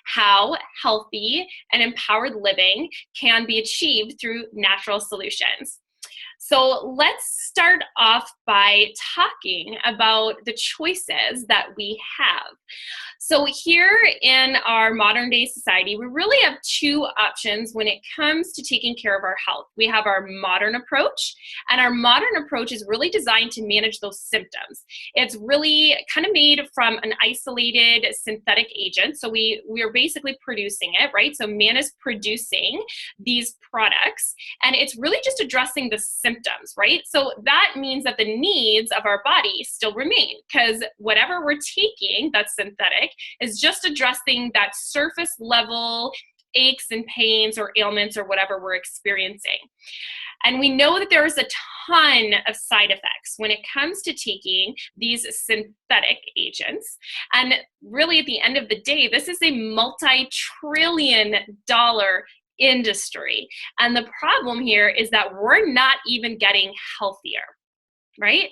how healthy and empowered living can be achieved through natural solutions. So let's start off by talking about the choices that we have. So here in our modern day society, we really have two options when it comes to taking care of our health. We have our modern approach, and our modern approach is really designed to manage those symptoms. It's really kind of made from an isolated synthetic agent. So we are basically producing it, right? So man is producing these products, and it's really just addressing the symptoms, right? So that means that the needs of our body still remain, because whatever we're taking that's synthetic is just addressing that surface level aches and pains or ailments or whatever we're experiencing. And we know that there is a ton of side effects when it comes to taking these synthetic agents. And really, at the end of the day, this is a multi-trillion-dollar industry. And the problem here is that we're not even getting healthier, right?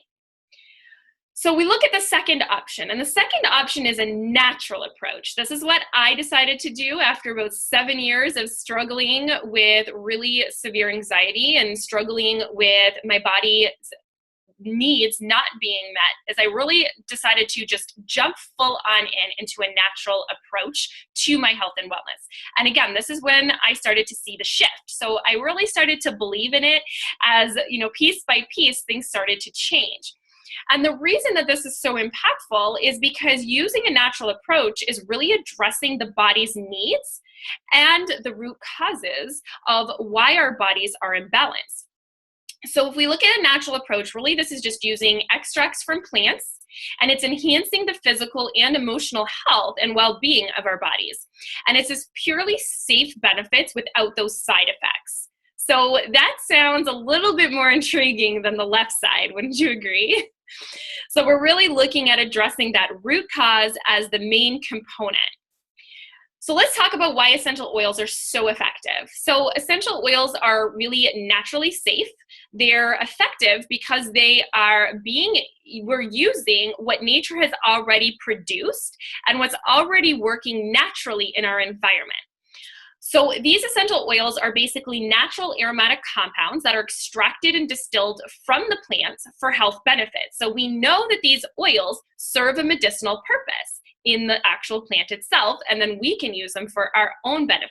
So we look at the second option, and the second option is a natural approach. This is what I decided to do after about 7 years of struggling with really severe anxiety and struggling with my body's needs not being met, is I really decided to just jump full on into a natural approach to my health and wellness. And again, this is when I started to see the shift. So I really started to believe in it as, piece by piece, things started to change. And the reason that this is so impactful is because using a natural approach is really addressing the body's needs and the root causes of why our bodies are imbalanced. So if we look at a natural approach, really this is just using extracts from plants, and it's enhancing the physical and emotional health and well-being of our bodies. And it's just purely safe benefits without those side effects. So that sounds a little bit more intriguing than the left side, wouldn't you agree? So we're really looking at addressing that root cause as the main component. So let's talk about why essential oils are so effective. So essential oils are really naturally safe. They're effective because we're using what nature has already produced and what's already working naturally in our environment. So these essential oils are basically natural aromatic compounds that are extracted and distilled from the plants for health benefits. So we know that these oils serve a medicinal purpose in the actual plant itself, and then we can use them for our own benefit.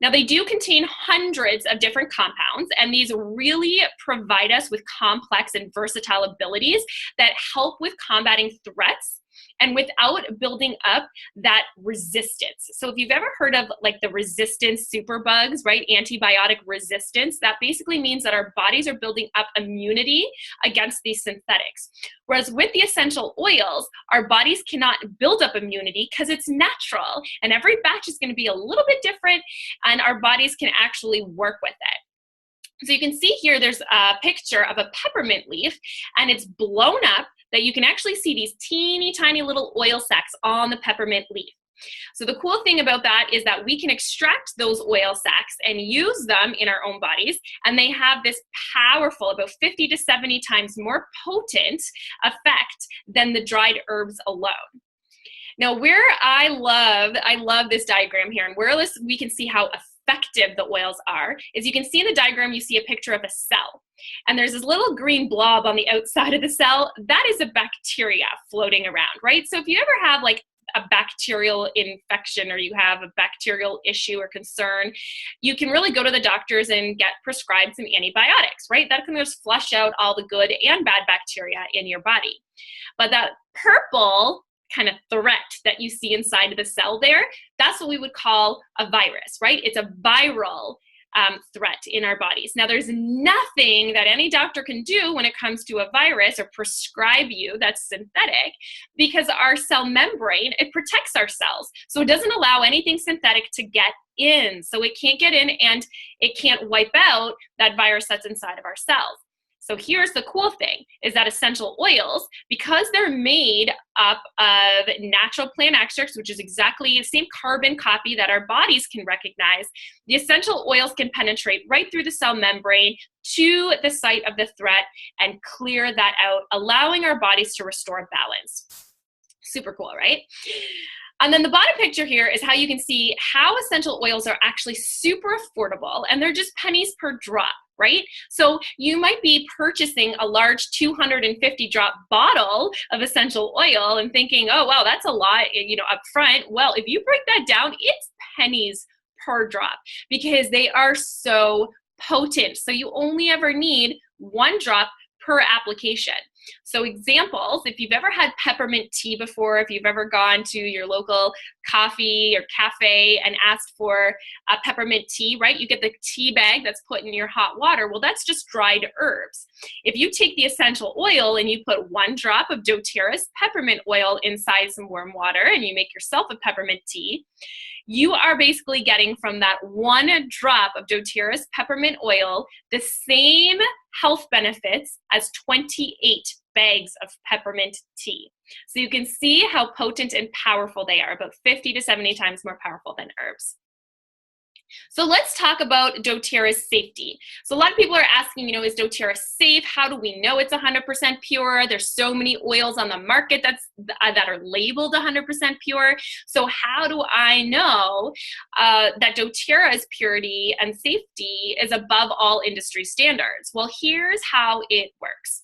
Now, they do contain hundreds of different compounds, and these really provide us with complex and versatile abilities that help with combating threats and without building up that resistance. So if you've ever heard of like the resistance superbugs, right? Antibiotic resistance, that basically means that our bodies are building up immunity against these synthetics. Whereas with the essential oils, our bodies cannot build up immunity because it's natural, and every batch is going to be a little bit different, and our bodies can actually work with it. So you can see here, there's a picture of a peppermint leaf, and it's blown up, that you can actually see these teeny tiny little oil sacs on the peppermint leaf. So the cool thing about that is that we can extract those oil sacs and use them in our own bodies, and they have this powerful, about 50 to 70 times more potent effect than the dried herbs alone. Now, where I love this diagram here, and where we can see how effective the oils are, is you can see in the diagram, you see a picture of a cell. And there's this little green blob on the outside of the cell. That is a bacteria floating around, right? So if you ever have like a bacterial infection, or you have a bacterial issue or concern, you can really go to the doctors and get prescribed some antibiotics, right? That can just flush out all the good and bad bacteria in your body. But that purple kind of threat that you see inside of the cell there, that's what we would call a virus, right? It's a viral threat in our bodies. Now, there's nothing that any doctor can do when it comes to a virus or prescribe you that's synthetic, because our cell membrane, it protects our cells. So it doesn't allow anything synthetic to get in. So it can't get in, and it can't wipe out that virus that's inside of our cells. So here's the cool thing, is that essential oils, because they're made up of natural plant extracts, which is exactly the same carbon copy that our bodies can recognize, the essential oils can penetrate right through the cell membrane to the site of the threat and clear that out, allowing our bodies to restore balance. Super cool, right? And then the bottom picture here is how you can see how essential oils are actually super affordable, and they're just pennies per drop, right? So you might be purchasing a large 250 drop bottle of essential oil and thinking, oh, wow, that's a lot, up front. Well, if you break that down, it's pennies per drop because they are so potent. So you only ever need 1 drop per application. So examples, if you've ever had peppermint tea before, if you've ever gone to your local coffee or cafe and asked for a peppermint tea, right? You get the tea bag that's put in your hot water. Well, that's just dried herbs. If you take the essential oil and you put 1 drop of doTERRA's peppermint oil inside some warm water and you make yourself a peppermint tea, you are basically getting from that 1 drop of doTERRA's peppermint oil the same health benefits as 28 bags of peppermint tea. So you can see how potent and powerful they are, about 50 to 70 times more powerful than herbs. So let's talk about doTERRA's safety. So a lot of people are asking, is doTERRA safe? How do we know it's 100% pure? There's so many oils on the market that are labeled 100% pure. So how do I know that doTERRA's purity and safety is above all industry standards? Well, here's how it works.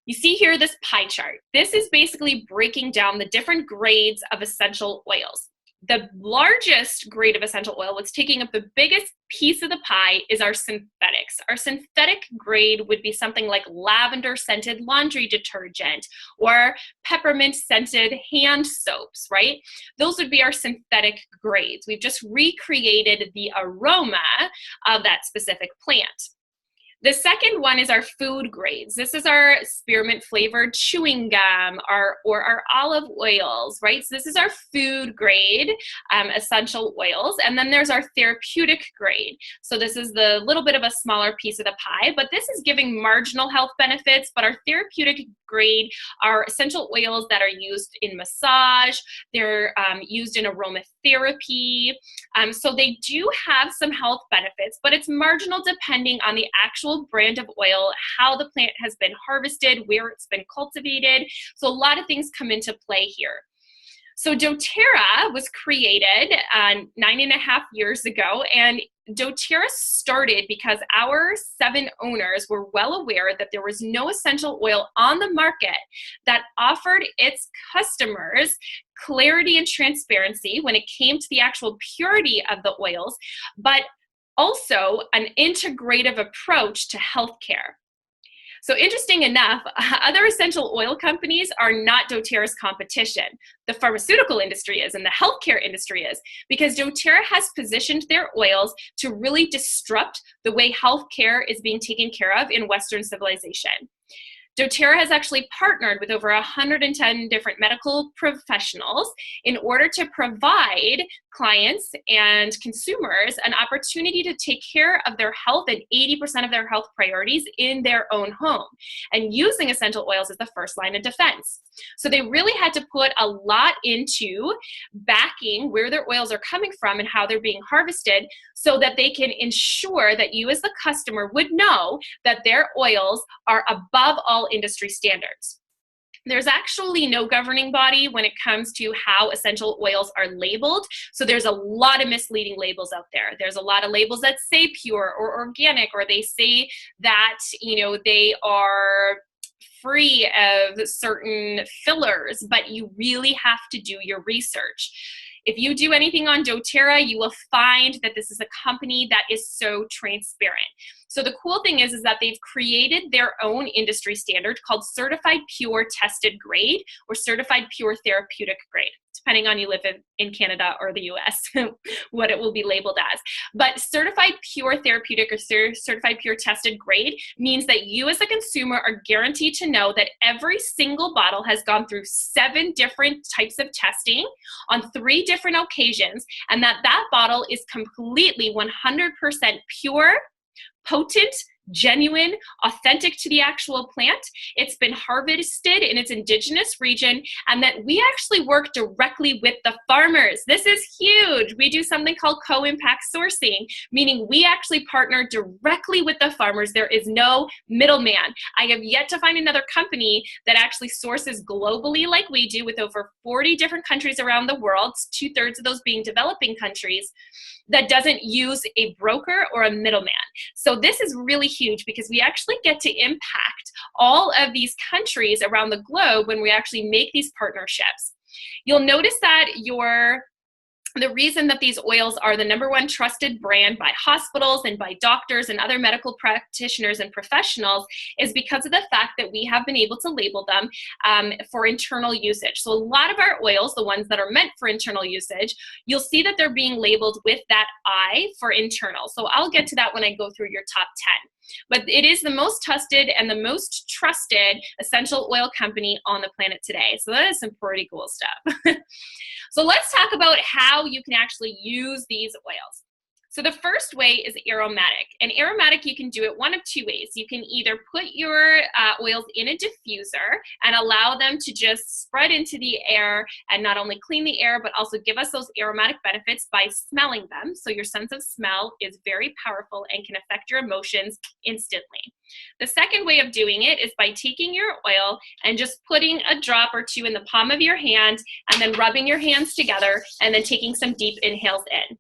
You see here this pie chart. This is basically breaking down the different grades of essential oils. The largest grade of essential oil, what's taking up the biggest piece of the pie, is our synthetics. Our synthetic grade would be something like lavender scented laundry detergent or peppermint scented hand soaps, right? Those would be our synthetic grades. We've just recreated the aroma of that specific plant. The second one is our food grades. This is our spearmint flavored chewing gum or our olive oils, right? So this is our food grade essential oils. And then there's our therapeutic grade. So this is the little bit of a smaller piece of the pie, but this is giving marginal health benefits. But our therapeutic grade are essential oils that are used in massage. They're used in aromatherapy. So they do have some health benefits, but it's marginal depending on the actual brand of oil, how the plant has been harvested, where it's been cultivated. So a lot of things come into play here. So doTERRA was created 9.5 years ago, and doTERRA started because our 7 owners were well aware that there was no essential oil on the market that offered its customers clarity and transparency when it came to the actual purity of the oils, but also an integrative approach to healthcare. So interesting enough, other essential oil companies are not doTERRA's competition. The pharmaceutical industry is and the healthcare industry is, because doTERRA has positioned their oils to really disrupt the way healthcare is being taken care of in Western civilization. doTERRA has actually partnered with over 110 different medical professionals in order to provide clients and consumers an opportunity to take care of their health and 80% of their health priorities in their own home. And using essential oils is the first line of defense. So they really had to put a lot into backing where their oils are coming from and how they're being harvested so that they can ensure that you as the customer would know that their oils are above all industry standards. There's actually no governing body when it comes to how essential oils are labeled. So there's a lot of misleading labels out there. There's a lot of labels that say pure or organic, or they say that, they are free of certain fillers, but you really have to do your research. If you do anything on doTERRA, you will find that this is a company that is so transparent. So the cool thing is that they've created their own industry standard called Certified Pure Tested Grade or Certified Pure Therapeutic Grade, depending on you live in Canada or the US, what it will be labeled as. But Certified Pure Therapeutic or Certified Pure Tested Grade means that you as a consumer are guaranteed to know that every single bottle has gone through 7 different types of testing on 3 different occasions, and that bottle is completely 100% pure, potent, genuine, authentic to the actual plant. It's been harvested in its indigenous region, and that we actually work directly with the farmers. This is huge. We do something called co-impact sourcing, meaning we actually partner directly with the farmers. There is no middleman. I have yet to find another company that actually sources globally like we do, with over 40 different countries around the world, 2/3 of those being developing countries, that doesn't use a broker or a middleman. So this is really huge because we actually get to impact all of these countries around the globe when we actually make these partnerships. You'll notice that the reason that these oils are the #1 trusted brand by hospitals and by doctors and other medical practitioners and professionals is because of the fact that we have been able to label them for internal usage. So a lot of our oils, the ones that are meant for internal usage, you'll see that they're being labeled with that I for internal. So I'll get to that when I go through your top 10. But it is the most trusted and the most trusted essential oil company on the planet today. So that is some pretty cool stuff. So let's talk about how you can actually use these oils. So the first way is aromatic. And aromatic, you can do it one of two ways. You can either put your oils in a diffuser and allow them to just spread into the air and not only clean the air, but also give us those aromatic benefits by smelling them. So your sense of smell is very powerful and can affect your emotions instantly. The second way of doing it is by taking your oil and just putting a drop or two in the palm of your hand and then rubbing your hands together and then taking some deep inhales in.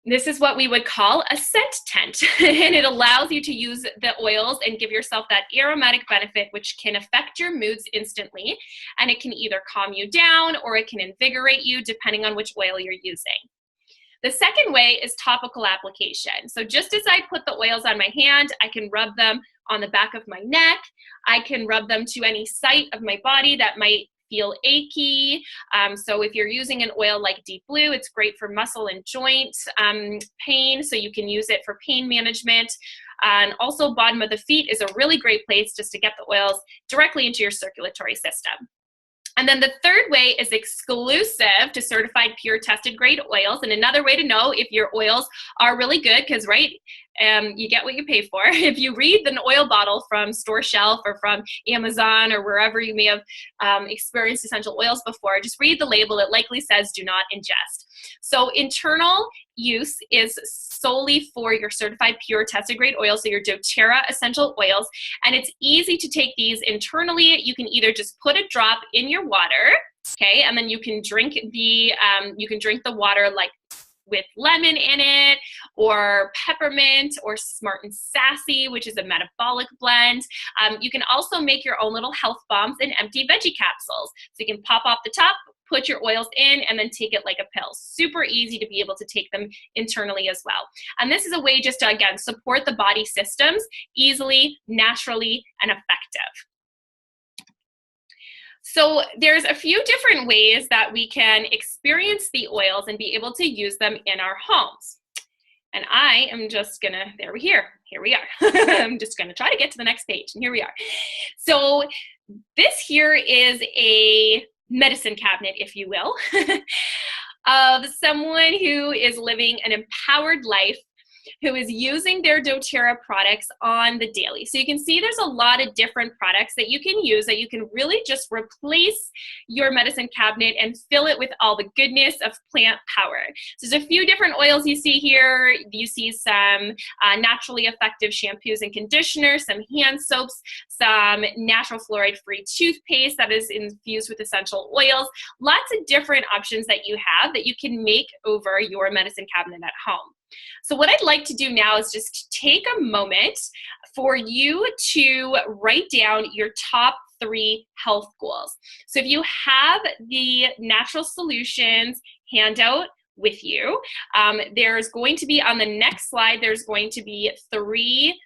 This is what we would call a scent tent, and it allows you to use the oils and give yourself that aromatic benefit, which can affect your moods instantly, and it can either calm you down or it can invigorate you depending on which oil you're using. The second way is topical application. So just as I put the oils on my hand, I can rub them on the back of my neck. I can rub them to any site of my body that might feel achy. So if you're using an oil like Deep Blue, it's great for muscle and joint pain, so you can use it for pain management. And also bottom of the feet is a really great place just to get the oils directly into your circulatory system. And then the third way is exclusive to certified pure tested grade oils. And another way to know if your oils are really good, because you get what you pay for. If you read an oil bottle from Store Shelf or from Amazon or wherever you may have experienced essential oils before, just read the label. It likely says do not ingest. So internal use is solely for your certified pure tested grade oils, so your doTERRA essential oils, and it's easy to take these internally. You can either just put a drop in your water, okay, and then you can drink the water like with lemon in it, or peppermint, or Smart and Sassy, which is a metabolic blend. You can also make your own little health bombs and empty veggie capsules. So you can pop off the top, put your oils in, and then take it like a pill. Super easy to be able to take them internally as well. And this is a way just to, again, support the body systems easily, naturally, and effective. So there's a few different ways that we can experience the oils and be able to use them in our homes. And I am just gonna, here we are. I'm just gonna try to get to the next page, and here we are. So this here is a medicine cabinet, if you will, of someone who is living an empowered life, who is using their doTERRA products on the daily. So you can see there's a lot of different products that you can use that you can really just replace your medicine cabinet and fill it with all the goodness of plant power. So there's a few different oils you see here. You see some naturally effective shampoos and conditioners, some hand soaps, some natural fluoride-free toothpaste that is infused with essential oils. Lots of different options that you have that you can make over your medicine cabinet at home. So what I'd like to do now is just take a moment for you to write down your top 3 health goals. So if you have the Natural Solutions handout with you, there's going to be on the next slide, there's going to be 3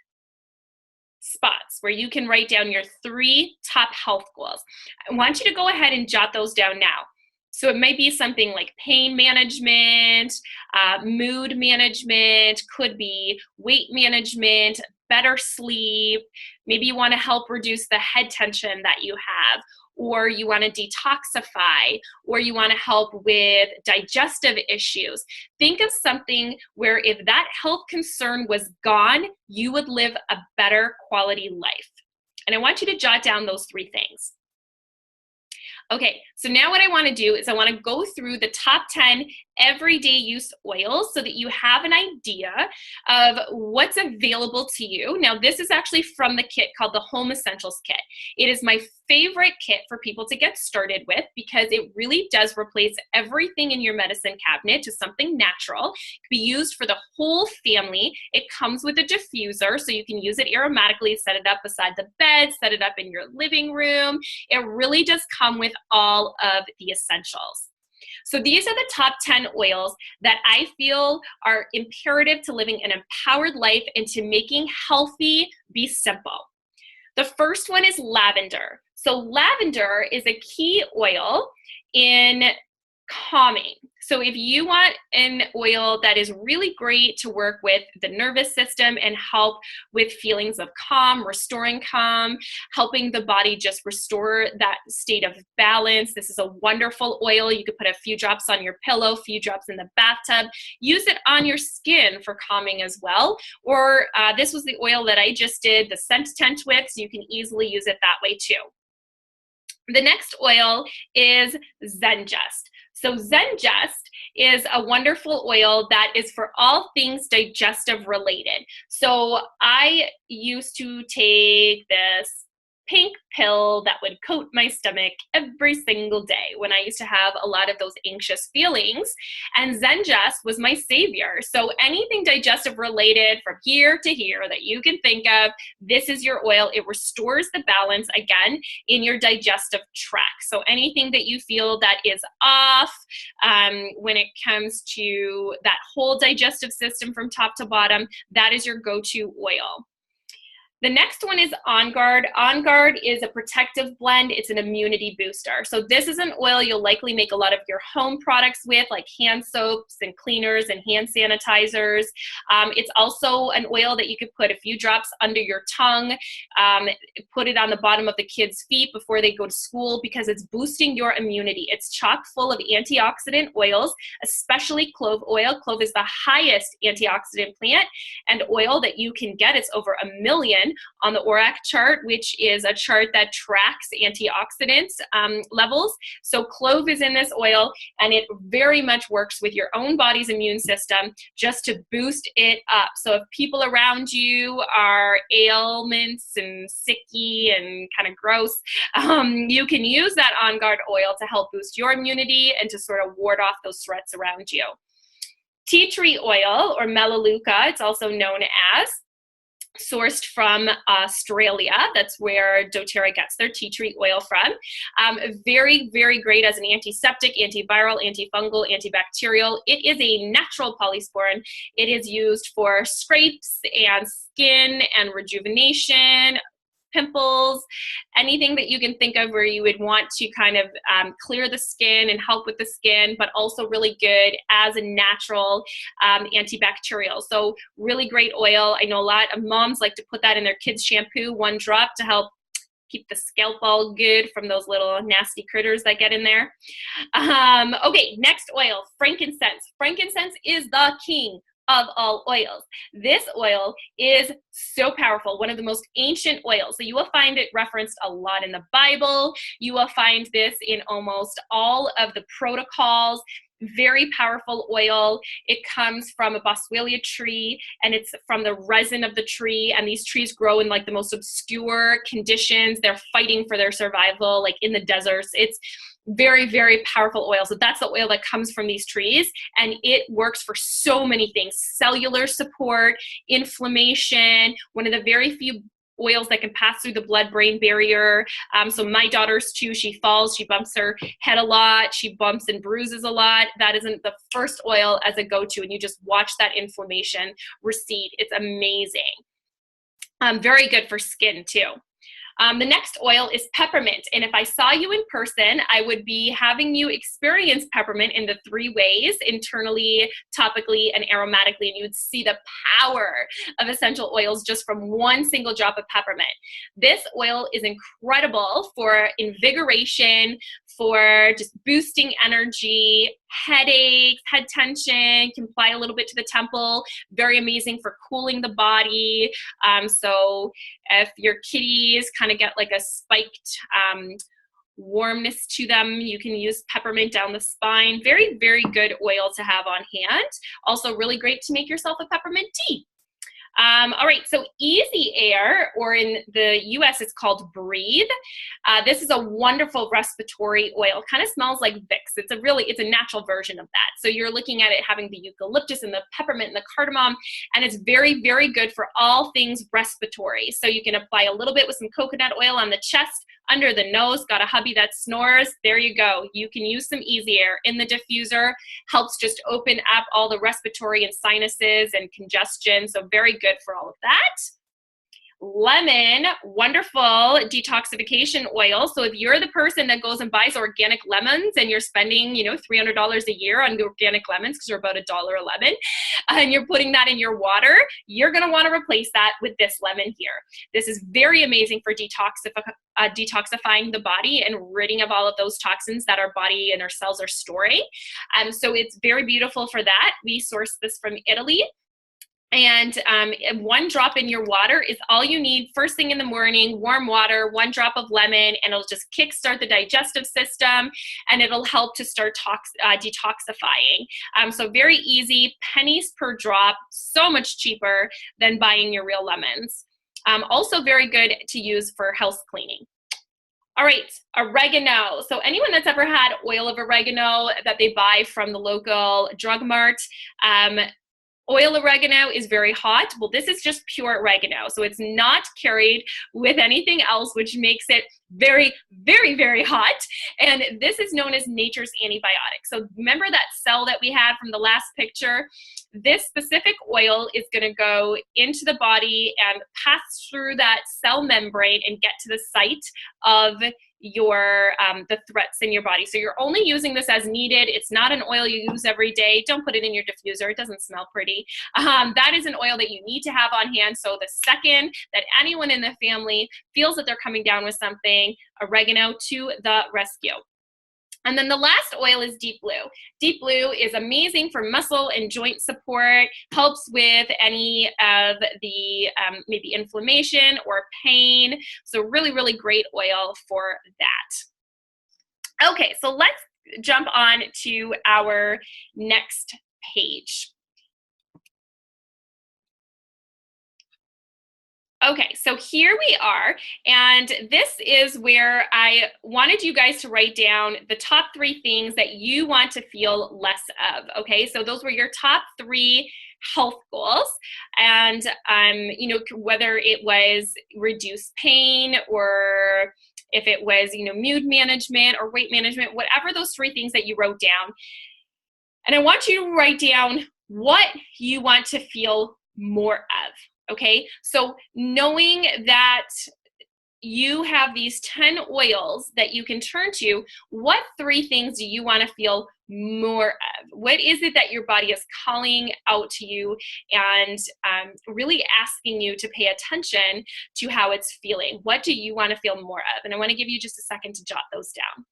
spots where you can write down your 3 top health goals. I want you to go ahead and jot those down now. So it might be something like pain management, mood management, could be weight management, better sleep. Maybe you want to help reduce the head tension that you have, or you want to detoxify, or you want to help with digestive issues. Think of something where if that health concern was gone, you would live a better quality life. And I want you to jot down those 3 things. Okay, so now what I want to do is I want to go through the top 10 everyday use oils so that you have an idea of what's available to you. Now, this is actually from the kit called the Home Essentials Kit. It is my favorite kit for people to get started with because it really does replace everything in your medicine cabinet to something natural. It can be used for the whole family. It comes with a diffuser, so you can use it aromatically, set it up beside the bed, set it up in your living room. It really does come with all of the essentials. So these are the top 10 oils that I feel are imperative to living an empowered life and to making healthy be simple. The first one is lavender. So lavender is a key oil in calming. So if you want an oil that is really great to work with the nervous system and help with feelings of calm, restoring calm, helping the body just restore that state of balance, this is a wonderful oil. You could put a few drops on your pillow, a few drops in the bathtub. Use it on your skin for calming as well. Or this was the oil that I just did the scent tent with, so you can easily use it that way too. The next oil is Zengest. So Zengest is a wonderful oil that is for all things digestive related. So I used to take this pink pill that would coat my stomach every single day when I used to have a lot of those anxious feelings. And Zengest was my savior. So anything digestive related from here to here that you can think of, this is your oil. It restores the balance again in your digestive tract. So anything that you feel that is off when it comes to that whole digestive system from top to bottom, that is your go-to oil. The next one is On Guard. On Guard is a protective blend. It's an immunity booster. So this is an oil you'll likely make a lot of your home products with, like hand soaps and cleaners and hand sanitizers. It's also an oil that you could put a few drops under your tongue, put it on the bottom of the kids' feet before they go to school because it's boosting your immunity. It's chock full of antioxidant oils, especially clove oil. Clove is the highest antioxidant plant and oil that you can get. It's over 1 million on the ORAC chart, which is a chart that tracks antioxidants levels. So clove is in this oil, and it very much works with your own body's immune system just to boost it up. So if people around you are ailments and sicky and kind of gross, you can use that On Guard oil to help boost your immunity and to sort of ward off those threats around you. Tea tree oil, or melaleuca, it's also known as, sourced from Australia. That's where doTERRA gets their tea tree oil from. Very, very great as an antiseptic, antiviral, antifungal, antibacterial. It is a natural polysporin. It is used for scrapes and skin and rejuvenation, pimples, anything that you can think of where you would want to kind of clear the skin and help with the skin, but also really good as a natural antibacterial. So really great oil. I know a lot of moms like to put that in their kids' shampoo, 1 drop, to help keep the scalp all good from those little nasty critters that get in there. Okay, next oil, frankincense. Frankincense is the king of all oils. This oil is so powerful, one of the most ancient oils. So you will find it referenced a lot in the Bible. You will find this in almost all of the protocols. Very powerful oil. It comes from a boswellia tree, and it's from the resin of the tree, and these trees grow in like the most obscure conditions. They're fighting for their survival, like in the deserts. It's very, very powerful oil. So that's the oil that comes from these trees, and it works for so many things: cellular support, inflammation, one of the very few oils that can pass through the blood-brain barrier. So my daughter's too, she falls, she bumps her head a lot, she bumps and bruises a lot. That isn't the first oil as a go-to, and you just watch that inflammation recede. It's amazing. Very good for skin too. The next oil is peppermint. And if I saw you in person, I would be having you experience peppermint in the 3 ways: internally, topically, and aromatically. And you would see the power of essential oils just from one single drop of peppermint. This oil is incredible for invigoration, for just boosting energy, headaches, head tension, can apply a little bit to the temple. Very amazing for cooling the body. So if your kitties kind of get like a spiked warmness to them, you can use peppermint down the spine. Very, very good oil to have on hand. Also really great to make yourself a peppermint tea. All right, so Easy Air, or in the US it's called Breathe. This is a wonderful respiratory oil. Kind of smells like Vicks. It's a natural version of that. So you're looking at it having the eucalyptus and the peppermint and the cardamom, and it's very, very good for all things respiratory. So you can apply a little bit with some coconut oil on the chest, under the nose. Got a hubby that snores? There you go. You can use some Easy Air in the diffuser. Helps just open up all the respiratory and sinuses and congestion. So very good for all of that. Lemon, wonderful detoxification oil. So if you're the person that goes and buys organic lemons and you're spending, $300 a year on organic lemons because they're about $1.11, and you're putting that in your water, you're going to want to replace that with this lemon here. This is very amazing for detoxifying the body and ridding of all of those toxins that our body and our cells are storing. So it's very beautiful for that. We source this from Italy. And 1 drop in your water is all you need first thing in the morning. Warm water, 1 drop of lemon, and it'll just kickstart the digestive system, and it'll help to start detoxifying. So very easy, pennies per drop, so much cheaper than buying your real lemons. Also very good to use for house cleaning. All right, oregano. So anyone that's ever had oil of oregano that they buy from the local drug mart, oil oregano is very hot. Well, this is just pure oregano. So it's not carried with anything else, which makes it very, very, very hot. And this is known as nature's antibiotic. So remember that cell that we had from the last picture? This specific oil is going to go into the body and pass through that cell membrane and get to the site of your the threats in your body. So you're only using this as needed. It's not an oil you use every day. Don't put it in your diffuser. It doesn't smell pretty. That is an oil that you need to have on hand. So the second that anyone in the family feels that they're coming down with something, oregano to the rescue. And then the last oil is Deep Blue. Deep Blue is amazing for muscle and joint support, helps with any of the maybe inflammation or pain. So really, really great oil for that. Okay, so let's jump on to our next page. Okay, so here we are, and this is where I wanted you guys to write down the top 3 things that you want to feel less of, okay? So those were your top 3 health goals, and whether it was reduce pain or if it was, mood management or weight management, whatever those 3 things that you wrote down. And I want you to write down what you want to feel more of. Okay, so knowing that you have these 10 oils that you can turn to, what 3 things do you want to feel more of? What is it that your body is calling out to you and really asking you to pay attention to how it's feeling? What do you want to feel more of? And I want to give you just a second to jot those down.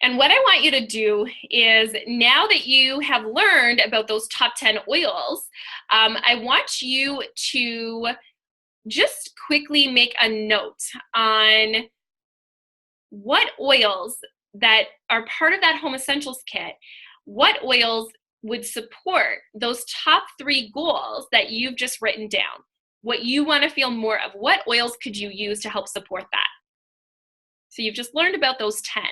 And what I want you to do is, now that you have learned about those top 10 oils, I want you to just quickly make a note on what oils that are part of that Home Essentials kit, what oils would support those top 3 goals that you've just written down. What you want to feel more of, what oils could you use to help support that? So you've just learned about those 10.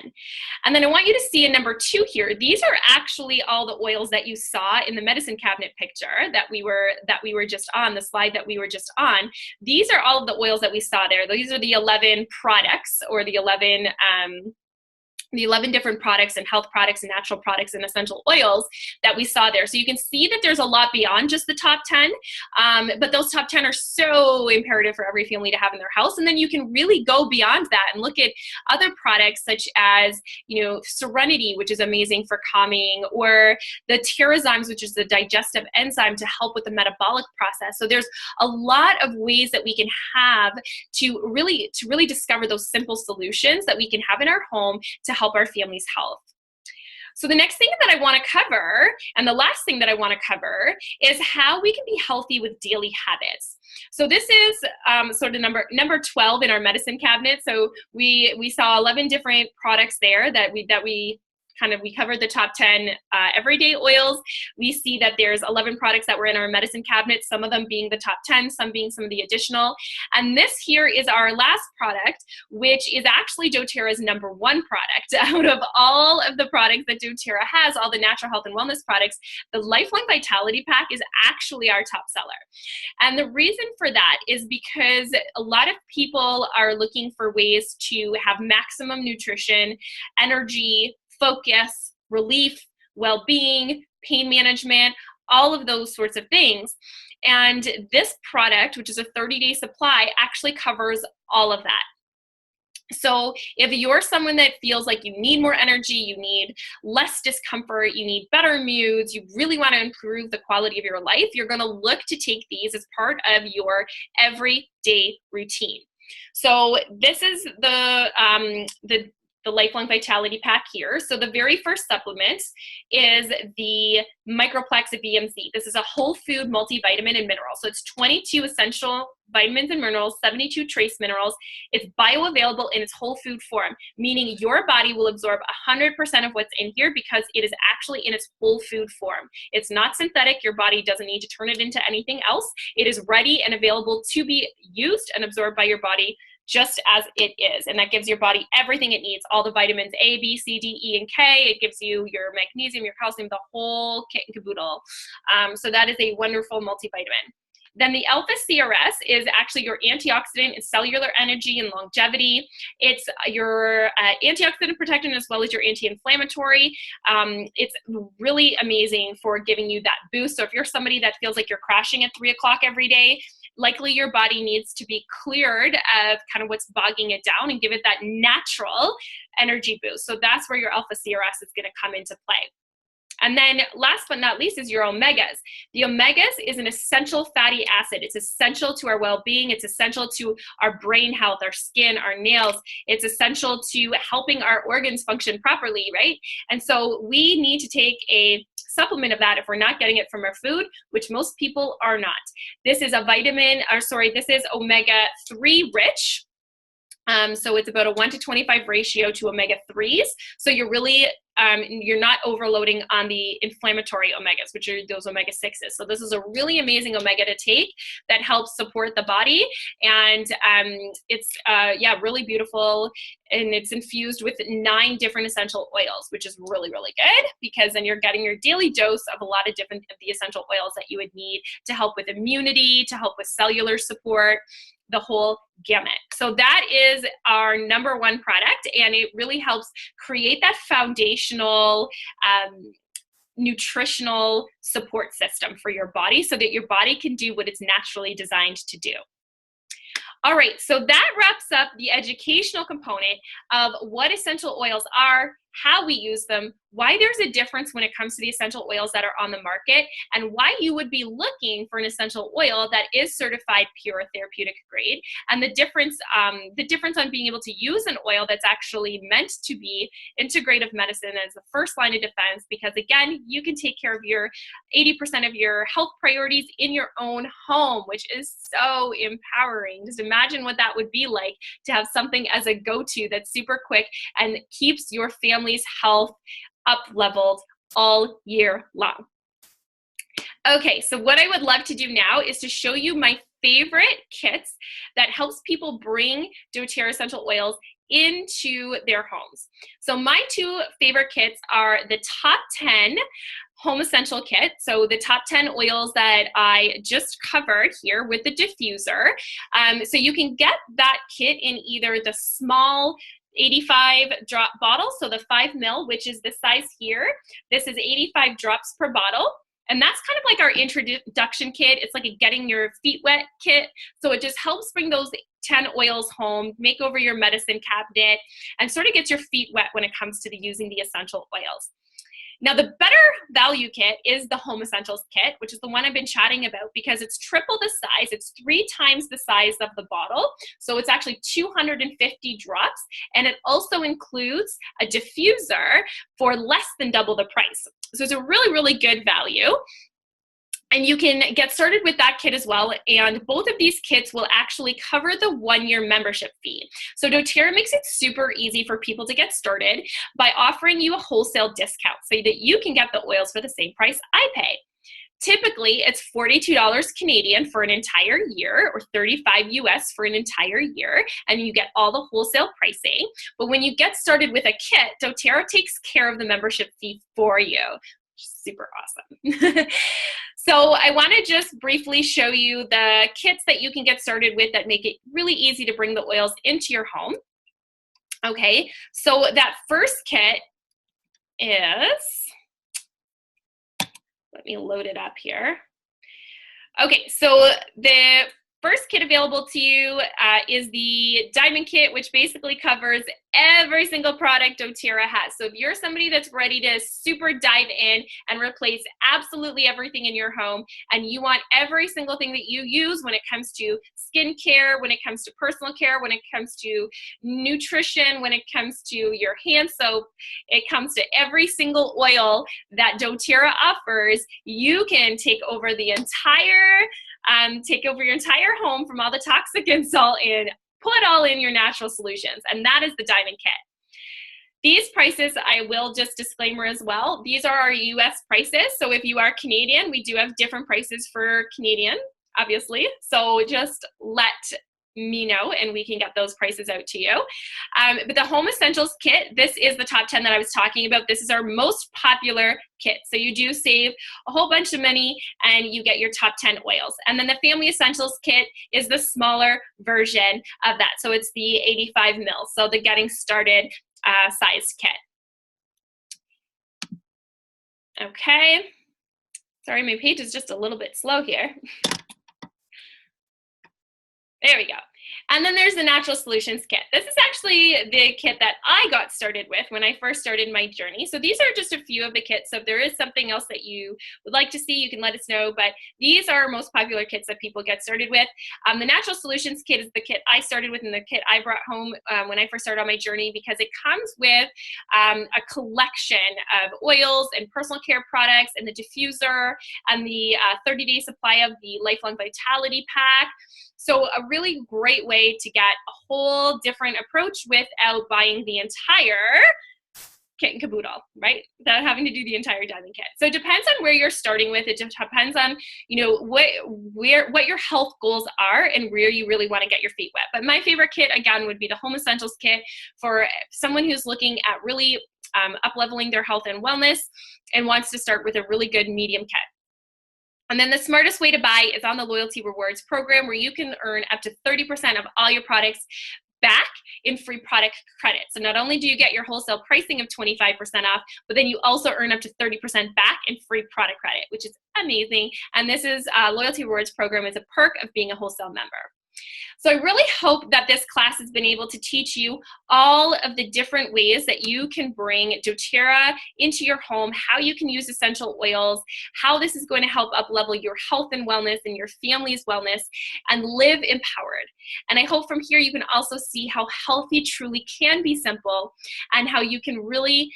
And then I want you to see in number 2 here, these are actually all the oils that you saw in the medicine cabinet picture that we were just on, the slide that we were just on. These are all of the oils that we saw there. These are the 11 products, or the 11 the 11 different products and health products and natural products and essential oils that we saw there. So you can see that there's a lot beyond just the top 10, but those top 10 are so imperative for every family to have in their house. And then you can really go beyond that and look at other products such as, Serenity, which is amazing for calming, or the Terrazymes, which is the digestive enzyme to help with the metabolic process. So there's a lot of ways that we can have to really discover those simple solutions that we can have in our home to help our family's health. So the next thing that I want to cover, and the last thing that I want to cover, is how we can be healthy with daily habits. So this is sort of number 12 in our medicine cabinet. So we saw 11 different products there that we covered the top 10 everyday oils. We see that there's 11 products that were in our medicine cabinet, some of them being the top 10, some being some of the additional. And this here is our last product, which is actually doTERRA's number 1 product. Out of all of the products that doTERRA has, all the natural health and wellness products, the Lifelong Vitality Pack is actually our top seller. And the reason for that is because a lot of people are looking for ways to have maximum nutrition, energy, focus, relief, well-being, pain management, all of those sorts of things. And this product, which is a 30-day supply, actually covers all of that. So if you're someone that feels like you need more energy, you need less discomfort, you need better moods, you really want to improve the quality of your life, you're going to look to take these as part of your everyday routine. So this is the Lifelong Vitality Pack here. So the very first supplement is the Microplex VMC. This is a whole food multivitamin and mineral. So it's 22 essential vitamins and minerals, 72 trace minerals. It's bioavailable in its whole food form, meaning your body will absorb 100% of what's in here because it is actually in its whole food form. It's not synthetic. Your body doesn't need to turn it into anything else. It is ready and available to be used and absorbed by your body just as it is. And that gives your body everything it needs, all the vitamins A, B, C, D, E, and K. It gives you your magnesium, your calcium, the whole kit and caboodle. So that is a wonderful multivitamin. Then the Alpha CRS is actually your antioxidant and cellular energy and longevity. It's your antioxidant protectant as well as your anti-inflammatory. It's really amazing for giving you that boost. So if you're somebody that feels like you're crashing at 3 o'clock every day, likely your body needs to be cleared of kind of what's bogging it down and give it that natural energy boost. So that's where your Alpha CRS is going to come into play. And then last but not least is your omegas. The omegas is an essential fatty acid. It's essential to our well-being. It's essential to our brain health, our skin, our nails. It's essential to helping our organs function properly, right? And so we need to take a supplement of that if we're not getting it from our food, which most people are not. This is this is omega-3 rich. So it's about a 1 to 25 ratio to omega-3s. So you're really, you're not overloading on the inflammatory omegas, which are those omega-6s. So this is a really amazing omega to take that helps support the body. And it's, really beautiful. And it's infused with 9 different essential oils, which is really, really good because then you're getting your daily dose of a lot of different of the essential oils that you would need to help with immunity, to help with cellular support, the whole gamut. So that is our number 1 product, and it really helps create that foundational nutritional support system for your body so that your body can do what it's naturally designed to do. All right, so that wraps up the educational component of what essential oils are, how we use them, why there's a difference when it comes to the essential oils that are on the market, and why you would be looking for an essential oil that is certified pure therapeutic grade, and the difference on being able to use an oil that's actually meant to be integrative medicine as the first line of defense, because again, you can take care of your 80% of your health priorities in your own home, which is so empowering. Just imagine what that would be like to have something as a go-to that's super quick and keeps your family's health up-leveled all year long. Okay, so what I would love to do now is to show you my favorite kits that helps people bring doTERRA essential oils into their homes. So my 2 favorite kits are the top 10 home essential kit. So the top 10 oils that I just covered here with the diffuser. So you can get that kit in either the small 85 drop bottle, so the 5 ml, which is the size here. This is 85 drops per bottle. And that's kind of like our introduction kit. It's like a getting your feet wet kit. So it just helps bring those 10 oils home, make over your medicine cabinet, and sort of gets your feet wet when it comes to using the essential oils. Now, the better value kit is the Home Essentials kit, which is the one I've been chatting about because it's triple the size. It's 3 times the size of the bottle. So it's actually 250 drops. And it also includes a diffuser for less than double the price. So it's a really, really good value. And you can get started with that kit as well. And both of these kits will actually cover the 1-year membership fee. So doTERRA makes it super easy for people to get started by offering you a wholesale discount so that you can get the oils for the same price I pay. Typically, it's $42 Canadian for an entire year or $35 US for an entire year, and you get all the wholesale pricing. But when you get started with a kit, doTERRA takes care of the membership fee for you. Super awesome. So I want to just briefly show you the kits that you can get started with that make it really easy to bring the oils into your home. Okay, so that first kit is, let me load it up here. Okay, so the first kit available to you is the Diamond Kit, which basically covers every single product doTERRA has. So if you're somebody that's ready to super dive in and replace absolutely everything in your home, and you want every single thing that you use when it comes to skincare, when it comes to personal care, when it comes to nutrition, when it comes to your hand soap, it comes to every single oil that doTERRA offers, you can take over the entire your entire home from all the toxic and salt and put it all in your natural solutions. And that is the Diamond Kit. These prices, I will just disclaimer as well, these are our US prices. So if you are Canadian, we do have different prices for Canadian, obviously. So just let me know and we can get those prices out to you. But the Home Essentials Kit, this is the top 10 that I was talking about. This is our most popular kit. So you do save a whole bunch of money and you get your top 10 oils. And then the Family Essentials Kit is the smaller version of that. So it's the 85 mils. So the getting started size kit. Okay. Sorry, my page is just a little bit slow here. There we go. And then there's the Natural Solutions Kit. This is actually the kit that I got started with when I first started my journey. So these are just a few of the kits. So if there is something else that you would like to see, you can let us know. But these are our most popular kits that people get started with. The Natural Solutions Kit is the kit I started with and the kit I brought home when I first started on my journey because it comes with a collection of oils and personal care products and the diffuser and the 30-day supply of the Lifelong Vitality Pack. So a really great way to get a whole different approach without buying the entire kit and caboodle, right? Without having to do the entire Diamond Kit. So it depends on where you're starting with. It just depends on, you know, what your health goals are and where you really want to get your feet wet. But my favorite kit, again, would be the Home Essentials Kit for someone who's looking at really up-leveling their health and wellness and wants to start with a really good medium kit. And then the smartest way to buy is on the Loyalty Rewards program where you can earn up to 30% of all your products back in free product credit. So not only do you get your wholesale pricing of 25% off, but then you also earn up to 30% back in free product credit, which is amazing. And this is Loyalty Rewards program is a perk of being a wholesale member. So I really hope that this class has been able to teach you all of the different ways that you can bring doTERRA into your home, how you can use essential oils, how this is going to help up-level your health and wellness and your family's wellness, and live empowered. And I hope from here you can also see how healthy truly can be simple and how you can really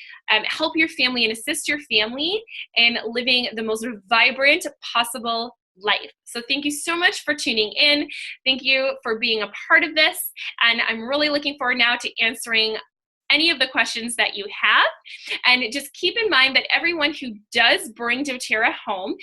help your family and assist your family in living the most vibrant possible life. So thank you so much for tuning in. Thank you for being a part of this. And I'm really looking forward now to answering any of the questions that you have. And just keep in mind that everyone who does bring doTERRA home,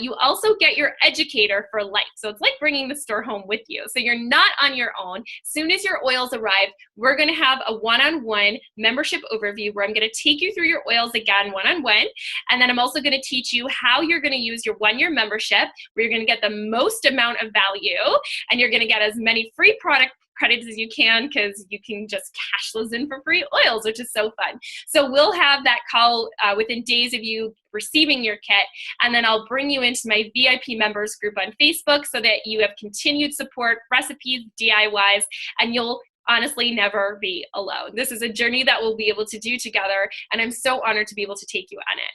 you also get your educator for life. So it's like bringing the store home with you. So you're not on your own. As soon as your oils arrive, we're going to have a one-on-one membership overview where I'm going to take you through your oils again one-on-one. And then I'm also going to teach you how you're going to use your one-year membership where you're going to get the most amount of value and you're going to get as many free product credits as you can, because you can just cash those in for free oils, which is so fun. So we'll have that call within days of you receiving your kit, and then I'll bring you into my VIP members group on Facebook so that you have continued support, recipes, DIYs, and you'll honestly never be alone. This is a journey that we'll be able to do together, and I'm so honored to be able to take you on it.